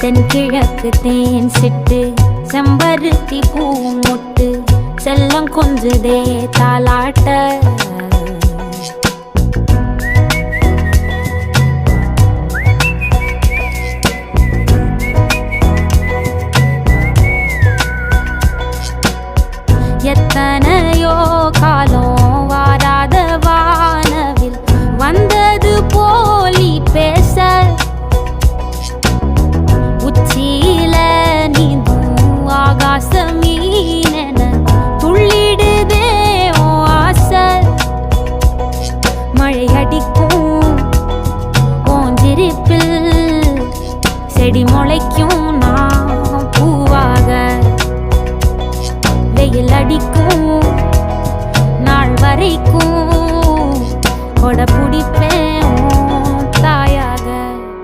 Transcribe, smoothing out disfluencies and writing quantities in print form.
தென்கிழக்கு தேன் சிட்டு செம்பருத்தி பூ முட்டு செல்லம் கொஞ்சுதே தாலாட்ட எத்தனையோ காலம் வாராத வானவில் வந்தது போலி பேச உச்சியில நீந்தும் ஆகாச மீனென துள்ளிடுதே ஓ ஆசை மழை அடிக்கும் ஓஞ்சிரிப்பில் செடி முளைக்கும்